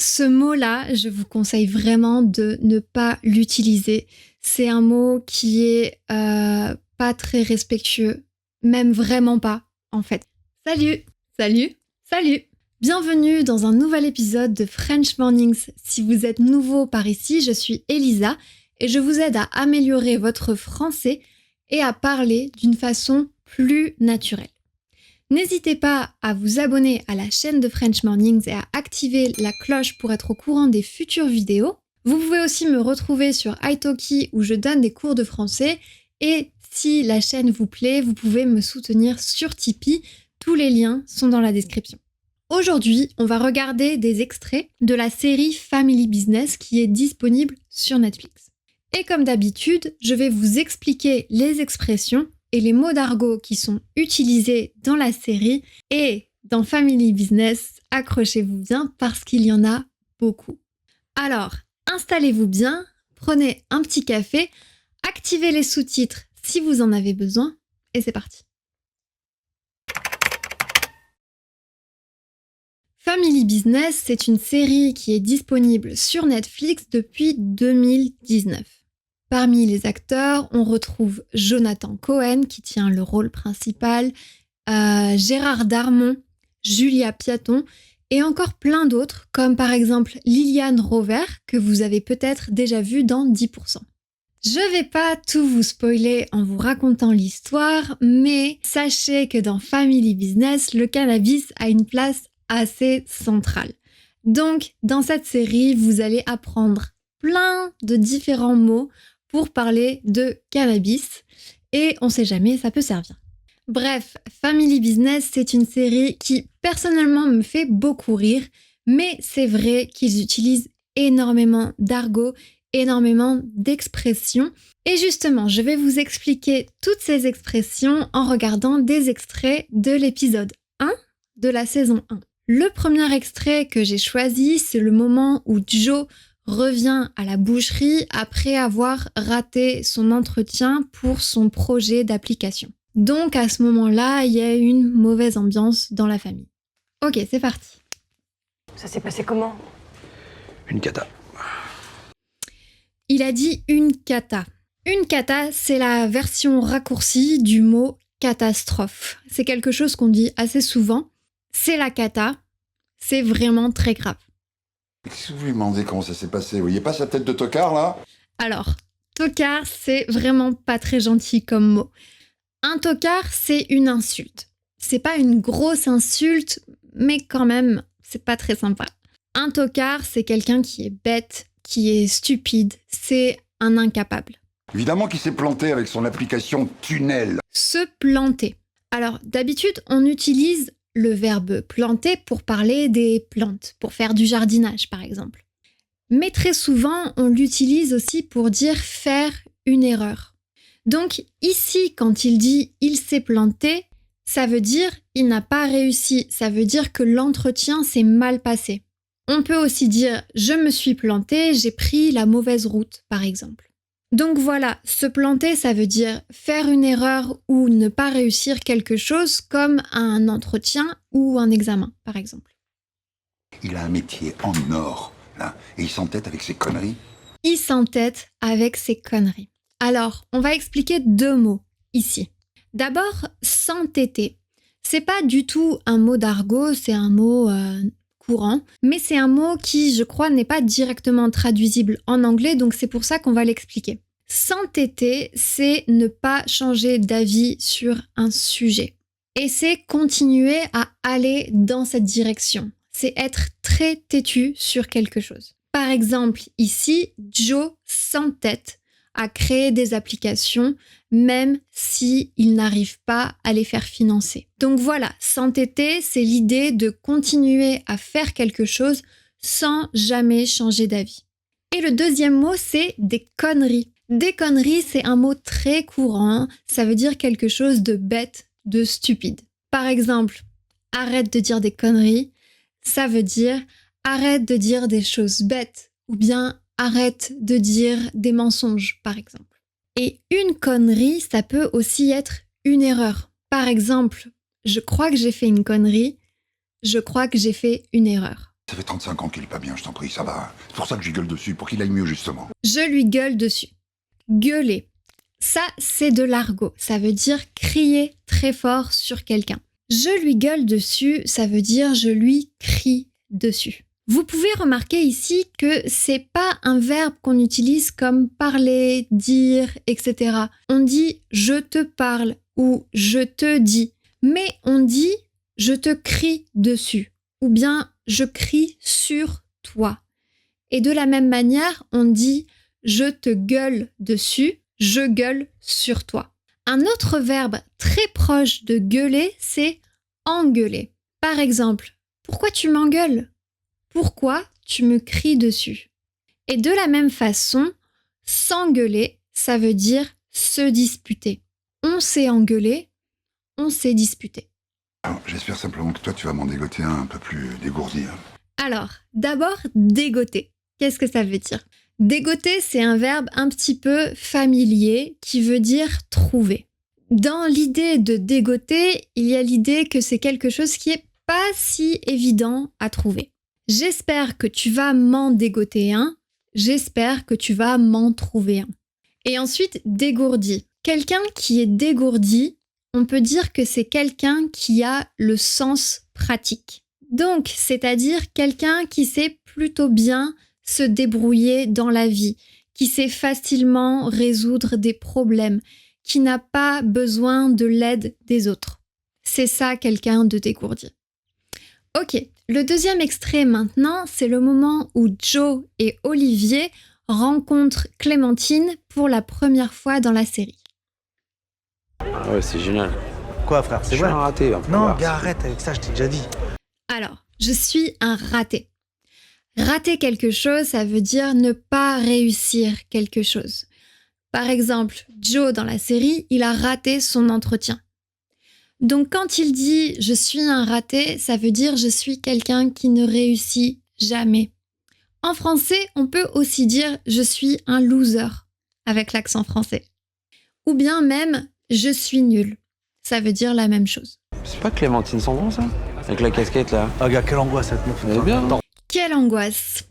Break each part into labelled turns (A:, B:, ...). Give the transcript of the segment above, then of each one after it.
A: Ce mot-là, je vous conseille vraiment de ne pas l'utiliser. C'est un mot qui est pas très respectueux, même vraiment pas, en fait. Salut, salut, salut. Bienvenue dans un nouvel épisode de French Mornings. Si vous êtes nouveau par ici, je suis Elisa et je vous aide à améliorer votre français et à parler d'une façon plus naturelle. N'hésitez pas à vous abonner à la chaîne de French Mornings et à activer la cloche pour être au courant des futures vidéos. Vous pouvez aussi me retrouver sur italki où je donne des cours de français et si la chaîne vous plaît, vous pouvez me soutenir sur Tipeee. Tous les liens sont dans la description. Aujourd'hui, on va regarder des extraits de la série Family Business qui est disponible sur Netflix. Et comme d'habitude, je vais vous expliquer les expressions et les mots d'argot qui sont utilisés dans la série et dans Family Business, accrochez-vous bien parce qu'il y en a beaucoup. Alors, installez-vous bien, prenez un petit café, activez les sous-titres si vous en avez besoin et c'est parti. Family Business, c'est une série qui est disponible sur Netflix depuis 2019. Parmi les acteurs, on retrouve Jonathan Cohen qui tient le rôle principal, Gérard Darmon, Julia Piaton et encore plein d'autres comme par exemple Liliane Rovert que vous avez peut-être déjà vu dans 10%. Je vais pas tout vous spoiler en vous racontant l'histoire, mais sachez que dans Family Business, le cannabis a une place assez centrale. Donc, dans cette série, vous allez apprendre plein de différents mots pour parler de cannabis et on sait jamais, ça peut servir. Bref, Family Business, c'est une série qui personnellement me fait beaucoup rire, mais c'est vrai qu'ils utilisent énormément d'argot, énormément d'expressions. Et justement, je vais vous expliquer toutes ces expressions en regardant des extraits de l'épisode 1 de la saison 1. Le premier extrait que j'ai choisi, c'est le moment où Joe revient à la boucherie après avoir raté son entretien pour son projet d'application. Donc à ce moment-là, il y a une mauvaise ambiance dans la famille. Ok, c'est parti.
B: Ça s'est passé comment ?
C: Une cata.
A: Il a dit une cata. Une cata, c'est la version raccourcie du mot catastrophe. C'est quelque chose qu'on dit assez souvent. C'est la cata. C'est vraiment très grave.
C: Si vous lui demandez comment ça s'est passé, vous voyez pas sa tête de tocard, là ?
A: Alors, tocard, c'est vraiment pas très gentil comme mot. Un tocard, c'est une insulte. C'est pas une grosse insulte, mais quand même, c'est pas très sympa. Un tocard, c'est quelqu'un qui est bête, qui est stupide, c'est un incapable.
C: Évidemment qu'il s'est planté avec son application Tunnel.
A: Se planter. Alors, d'habitude, on utilise le verbe planter pour parler des plantes, pour faire du jardinage, par exemple. Mais très souvent, on l'utilise aussi pour dire faire une erreur. Donc ici, quand il dit « il s'est planté », ça veut dire « il n'a pas réussi », ça veut dire que l'entretien s'est mal passé. On peut aussi dire « je me suis planté, j'ai pris la mauvaise route », par exemple. Donc voilà, se planter, ça veut dire faire une erreur ou ne pas réussir quelque chose comme un entretien ou un examen, par exemple.
C: Il a un métier en or, là, et il s'entête avec ses conneries.
A: Il s'entête avec ses conneries. Alors, on va expliquer 2 mots ici. D'abord, s'entêter. C'est pas du tout un mot d'argot, c'est un mot courant, mais c'est un mot qui, je crois, n'est pas directement traduisible en anglais, donc c'est pour ça qu'on va l'expliquer. S'entêter, c'est ne pas changer d'avis sur un sujet. Et c'est continuer à aller dans cette direction. C'est être très têtu sur quelque chose. Par exemple, ici, Joe s'entête à créer des applications, même s'il n'arrive pas à les faire financer. Donc voilà, s'entêter, c'est l'idée de continuer à faire quelque chose sans jamais changer d'avis. Et le deuxième mot, c'est des conneries. Des conneries, c'est un mot très courant, ça veut dire quelque chose de bête, de stupide. Par exemple, arrête de dire des conneries, ça veut dire arrête de dire des choses bêtes ou bien arrête de dire des mensonges, par exemple. Et une connerie, ça peut aussi être une erreur. Par exemple, je crois que j'ai fait une connerie, je crois que j'ai fait une erreur.
C: Ça fait 35 ans qu'il est pas bien, je t'en prie, ça va. C'est pour ça que j'y gueule dessus, pour qu'il aille mieux, justement.
A: Je lui gueule dessus. Gueuler. Ça, c'est de l'argot. Ça veut dire crier très fort sur quelqu'un. Je lui gueule dessus, ça veut dire je lui crie dessus. Vous pouvez remarquer ici que c'est pas un verbe qu'on utilise comme parler, dire, etc. On dit je te parle ou je te dis, mais on dit je te crie dessus ou bien je crie sur toi. Et de la même manière, on dit je te gueule dessus, je gueule sur toi. Un autre verbe très proche de gueuler, c'est engueuler. Par exemple, pourquoi tu m'engueules ? Pourquoi tu me cries dessus ? Et de la même façon, s'engueuler, ça veut dire se disputer. On s'est engueulé, on s'est disputé.
C: Alors, j'espère simplement que toi, tu vas m'en dégoter un peu plus dégourdi.
A: Alors, d'abord, dégoter. Qu'est-ce que ça veut dire ? Dégoter, c'est un verbe un petit peu familier qui veut dire trouver. Dans l'idée de dégoter, il y a l'idée que c'est quelque chose qui est pas si évident à trouver. J'espère que tu vas m'en dégoter un. J'espère que tu vas m'en trouver un. Et ensuite, dégourdi. Quelqu'un qui est dégourdi, on peut dire que c'est quelqu'un qui a le sens pratique. Donc, c'est-à-dire quelqu'un qui sait plutôt bien se débrouiller dans la vie, qui sait facilement résoudre des problèmes, qui n'a pas besoin de l'aide des autres. C'est ça, quelqu'un de dégourdi. Ok, le deuxième extrait maintenant, c'est le moment où Joe et Olivier rencontrent Clémentine pour la première fois dans la série.
D: Ah ouais, c'est génial.
E: Quoi, frère, c'est
D: Je suis
E: vrai?
D: un raté. Hein,
E: Non,
D: voilà.
E: gars, arrête avec ça, je t'ai déjà dit.
A: Alors, je suis un raté. Rater quelque chose, ça veut dire ne pas réussir quelque chose. Par exemple, Joe dans la série, il a raté son entretien. Donc quand il dit « je suis un raté », ça veut dire « je suis quelqu'un qui ne réussit jamais ». En français, on peut aussi dire « je suis un loser » avec l'accent français. Ou bien même « je suis nul ». Ça veut dire la même chose.
D: C'est pas Clémentine Sandron, ça? Avec la casquette, là.
E: Ah, gars, quelle angoisse cette meuf.
D: Elle est bien.
E: Attends.
A: Quelle angoisse!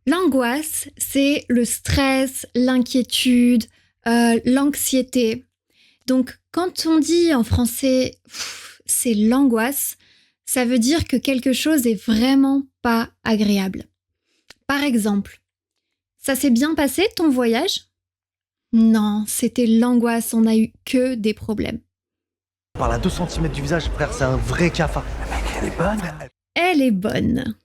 A: L'angoisse, c'est le stress, l'inquiétude, l'anxiété. Donc, quand on dit en français « c'est l'angoisse », ça veut dire que quelque chose est vraiment pas agréable. Par exemple, « ça s'est bien passé ton voyage ?» Non, c'était l'angoisse, on n'a eu que des problèmes.
E: On parle à 2 cm du visage, frère, c'est un vrai cafard. Mec, elle est bonne.
A: Elle est bonne.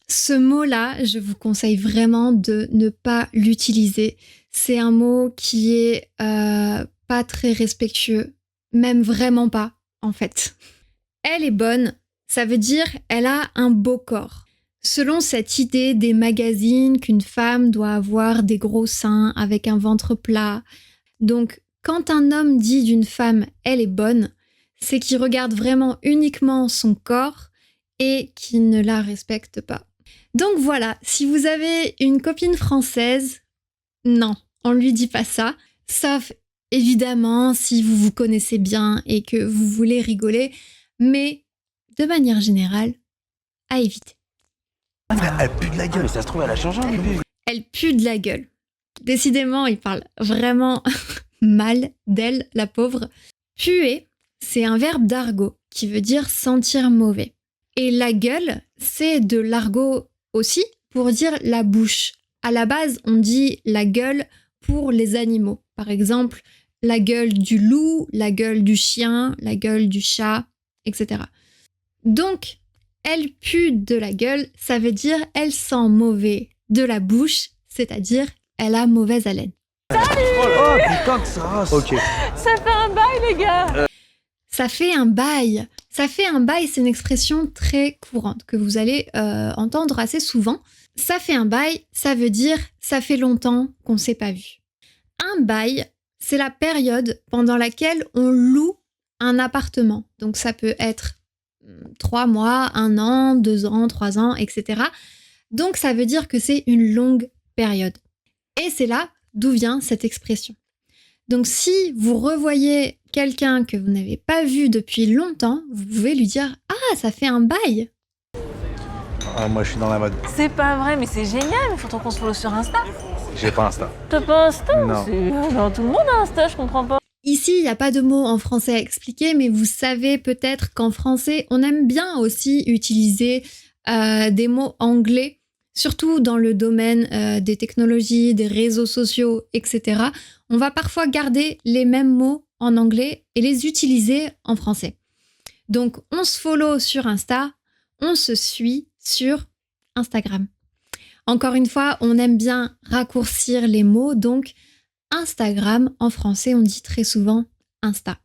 A: Ce mot-là, je vous conseille vraiment de ne pas l'utiliser. C'est un mot qui est pas très respectueux, même vraiment pas, en fait. Elle est bonne, ça veut dire elle a un beau corps. Selon cette idée des magazines qu'une femme doit avoir des gros seins avec un ventre plat. Donc, quand un homme dit d'une femme « elle est bonne », c'est qu'il regarde vraiment uniquement son corps et qu'il ne la respecte pas. Donc voilà, si vous avez une copine française, non, on lui dit pas ça, sauf évidemment si vous vous connaissez bien et que vous voulez rigoler, mais de manière générale, à éviter.
E: Elle pue de la
D: Ah,
E: gueule.
D: mais ça se trouve, elle a changé depuis.
A: Elle pue de la gueule. Décidément, il parle vraiment mal d'elle, la pauvre. Puer, c'est un verbe d'argot qui veut dire sentir mauvais. Et la gueule, c'est de l'argot aussi pour dire la bouche. À la base, on dit la gueule pour les animaux. Par exemple, la gueule du loup, la gueule du chien, la gueule du chat, etc. Donc, elle pue de la gueule, ça veut dire elle sent mauvais de la bouche, c'est-à-dire elle a mauvaise haleine.
E: Oh putain que ça rase.
D: Ok.
B: Ça fait un bail, les gars.
A: Ça fait un bail. Ça fait un bail, c'est une expression très courante que vous allez entendre assez souvent. Ça fait un bail, ça veut dire ça fait longtemps qu'on ne s'est pas vu. Un bail, c'est la période pendant laquelle on loue un appartement. Donc ça peut être 3 mois, 1 an, 2 ans, 3 ans, etc. Donc ça veut dire que c'est une longue période. Et c'est là d'où vient cette expression. Donc si vous revoyez quelqu'un que vous n'avez pas vu depuis longtemps, vous pouvez lui dire « Ah, ça fait un bail !»
E: Oh, moi, je suis dans la mode.
B: C'est pas vrai, mais c'est génial. Il faut trop qu'on se follow sur Insta.
E: J'ai pas Insta.
B: T'as pas Insta?
E: Non.
B: Non, tout le monde a Insta, je comprends pas.
A: Ici, il n'y a pas de mots en français à expliquer, mais vous savez peut-être qu'en français, on aime bien aussi utiliser des mots anglais, surtout dans le domaine des technologies, des réseaux sociaux, etc. On va parfois garder les mêmes mots en anglais et les utiliser en français. Donc, on se follow sur Insta, on se suit sur Instagram. Encore une fois, on aime bien raccourcir les mots, donc Instagram, en français, on dit très souvent Insta.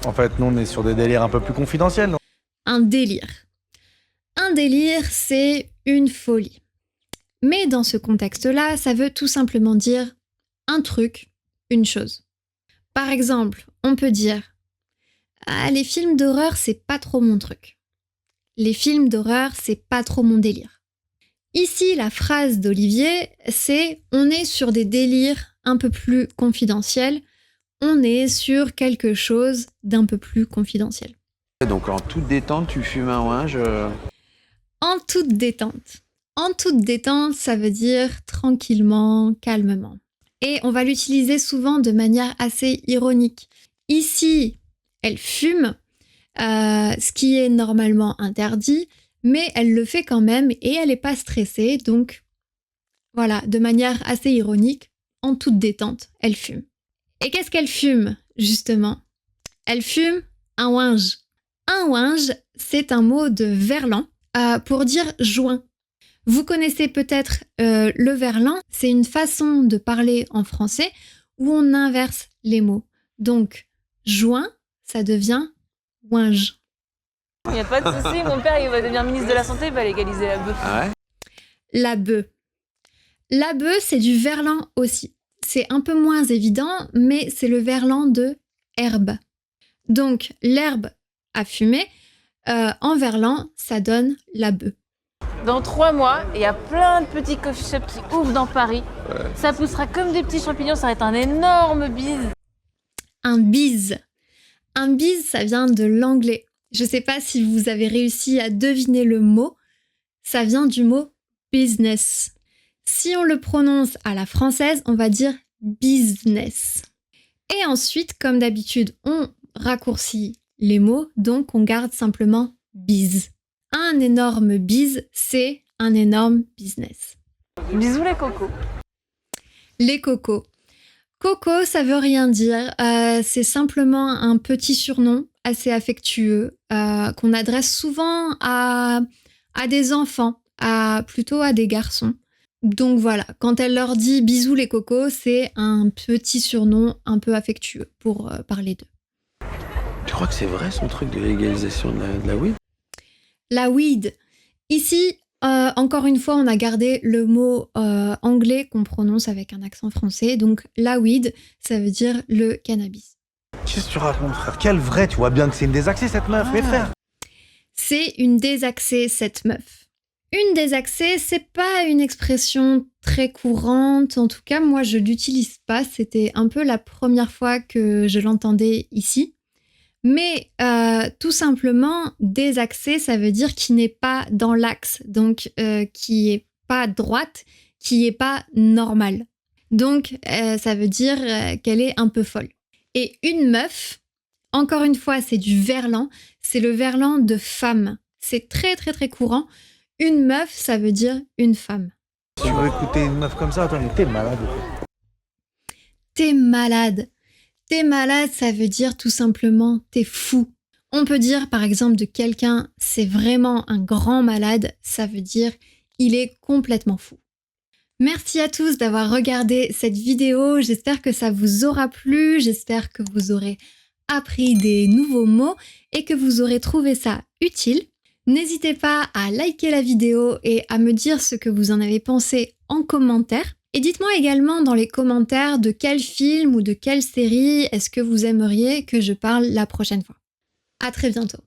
E: En fait, nous, on est sur des délires un peu plus confidentiels. Non
A: Un délire. Un délire, c'est une folie. Mais dans ce contexte-là, ça veut tout simplement dire un truc, une chose. Par exemple, on peut dire « Ah, les films d'horreur, c'est pas trop mon truc. Les films d'horreur, c'est pas trop mon délire. » Ici, la phrase d'Olivier, c'est « On est sur des délires un peu plus confidentiels. On est sur quelque chose d'un peu plus confidentiel. »
D: Donc en toute détente, tu fumes un ouinge.
A: En toute détente. En toute détente, ça veut dire tranquillement, calmement. Et on va l'utiliser souvent de manière assez ironique. Ici, elle fume, ce qui est normalement interdit, mais elle le fait quand même et elle n'est pas stressée. Donc voilà, de manière assez ironique, en toute détente, elle fume. Et qu'est-ce qu'elle fume, justement? Elle fume un ouinge. Un ouinge, c'est un mot de verlan pour dire joint. Vous connaissez peut-être le verlan, c'est une façon de parler en français où on inverse les mots. Donc, joint, ça devient ouinge.
B: Y a pas de souci, mon père il va devenir ministre de la Santé, il va légaliser la bœuf.
D: Ah ouais?
A: La bœuf. La bœuf, c'est du verlan aussi. C'est un peu moins évident, mais c'est le verlan de herbe. Donc, l'herbe à fumer, en verlan, ça donne la bœuf.
B: Dans 3 mois, il y a plein de petits coffee shops qui ouvrent dans Paris. Ouais. Ça poussera comme des petits champignons, ça va être un énorme bise.
A: Un bise. Un bise, ça vient de l'anglais. Je ne sais pas si vous avez réussi à deviner le mot. Ça vient du mot business. Si on le prononce à la française, on va dire business. Et ensuite, comme d'habitude, on raccourcit les mots, donc on garde simplement bise. Un énorme bise, c'est un énorme business.
B: Bisous les cocos.
A: Les cocos. Coco, ça veut rien dire. C'est simplement un petit surnom assez affectueux qu'on adresse souvent à des enfants, plutôt à des garçons. Donc voilà, quand elle leur dit bisous les cocos, c'est un petit surnom un peu affectueux pour parler d'eux.
D: Tu crois que c'est vrai son truc de légalisation de la weed?
A: La weed. Ici, encore une fois, on a gardé le mot anglais qu'on prononce avec un accent français. Donc la weed, ça veut dire le cannabis.
E: Qu'est-ce que tu racontes, frère? Quel vrai? Tu vois bien que c'est une désaxée, cette meuf, mes frères.
A: C'est une désaxée, cette meuf. Une désaxée, c'est pas une expression très courante. En tout cas, moi, je l'utilise pas. C'était un peu la première fois que je l'entendais ici. Mais tout simplement, désaxé, ça veut dire qui n'est pas dans l'axe, donc qui est pas droite, qui est pas normale. Donc, ça veut dire qu'elle est un peu folle. Et une meuf, encore une fois, c'est du verlan, c'est le verlan de femme. C'est très, très, très courant. Une meuf, ça veut dire une femme.
E: Tu veux écouter une meuf comme ça? Attends, mais t'es malade.
A: T'es malade. T'es malade, ça veut dire tout simplement t'es fou. On peut dire par exemple de quelqu'un c'est vraiment un grand malade, ça veut dire il est complètement fou. Merci à tous d'avoir regardé cette vidéo, j'espère que ça vous aura plu, j'espère que vous aurez appris des nouveaux mots et que vous aurez trouvé ça utile. N'hésitez pas à liker la vidéo et à me dire ce que vous en avez pensé en commentaire. Et dites-moi également dans les commentaires de quel film ou de quelle série est-ce que vous aimeriez que je parle la prochaine fois. À très bientôt.